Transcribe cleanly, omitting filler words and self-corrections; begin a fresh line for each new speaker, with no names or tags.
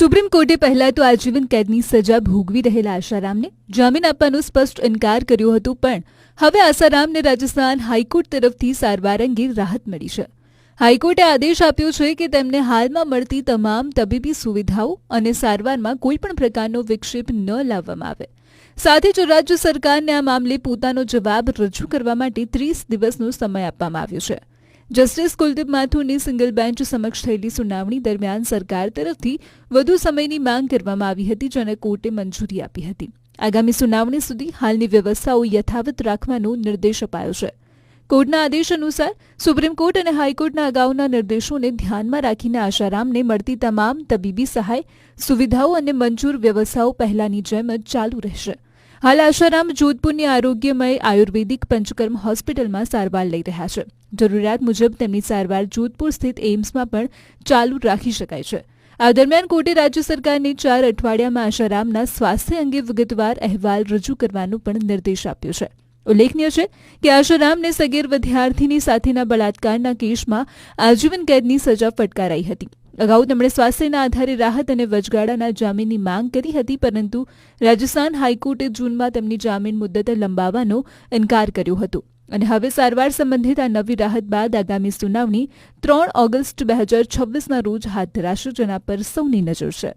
Supreme કોર્ટે પહેલા તો આજીવન કેદની સજા ભોગવી રહેલા આસારામને જામીન આપવાનો સ્પષ્ટ ઇનકાર કર્યો હતો, પણ હવે આસારામને રાજસ્થાન હાઈકોર્ટ તરફથી સારવાર અંગે રાહત મળી છે. હાઈકોર્ટે આદેશ આપ્યો છે કે તેમને હાલમાં મળતી તમામ તબીબી સુવિધાઓ અને સારવારમાં કોઈપણ પ્રકારનો વિક્ષેપ ન લાવવામાં આવે. સાથે જ રાજ્ય સરકારને આ મામલે પોતાનો જવાબ રજૂ કરવા માટે 30 દિવસનો સમય આપવામાં આવ્યો છે. જસ્ટિસ કુલદીપ માથુરની સિંગલ બેન્ચ સમક્ષ થયેલી સુનાવણી દરમિયાન સરકાર તરફથી વધુ સમયની માંગ કરવામાં આવી હતી, જેને કોર્ટે મંજૂરી આપી હતી. આગામી સુનાવણી સુધી હાલની વ્યવસ્થાઓ યથાવત રાખવાનો નિર્દેશ અપાયો છે. કોર્ટના આદેશ અનુસાર સુપ્રીમ કોર્ટ અને હાઈકોર્ટના અગાઉના નિર્દેશોને ધ્યાનમાં રાખીને આસારામને મળતી તમામ તબીબી સહાય, સુવિધાઓ અને મંજૂર વ્યવસ્થાઓ પહેલાની જેમ જ ચાલુ રહેશે. હાલ આસારામ જોધપુરની આરોગ્યમય આયુર્વેદિક પંચકર્મ હોસ્પિટલમાં સારવાર લઈ રહ્યા છે. જરૂરિયાત મુજબ તેમની સારવાર જોધપુર સ્થિત એઇમ્સમાં પણ ચાલુ રાખી શકાય છે. આ દરમિયાન કોર્ટે રાજ્ય સરકારને 4 અઠવાડિયામાં આસારામના સ્વાસ્થ્ય અંગે વિગતવાર અહેવાલ રજૂ કરવાનો પણ નિર્દેશ આપ્યો છે. ઉલ્લેખનીય છે કે આસારામને સગીર વિદ્યાર્થીની સાથેના બળાત્કારના કેસમાં આજીવન કેદની સજા ફટકારાઈ હતી. અગાઉ તેમણે સ્વાસ્થ્યના આધારે રાહત અને વચગાળાના જામીનની માંગ કરી હતી, પરંતુ રાજસ્થાન હાઈકોર્ટે જૂનમાં તેમની જામીન મુદ્દત લંબાવવાનો ઇનકાર કર્યો હતો અને હવે સારવાર સંબંધિત આ નવી રાહત બાદ આગામી સુનાવણી 3 ઓગસ્ટ 2026ના રોજ હાથ ધરાશે, જેના પર સૌની નજર છે.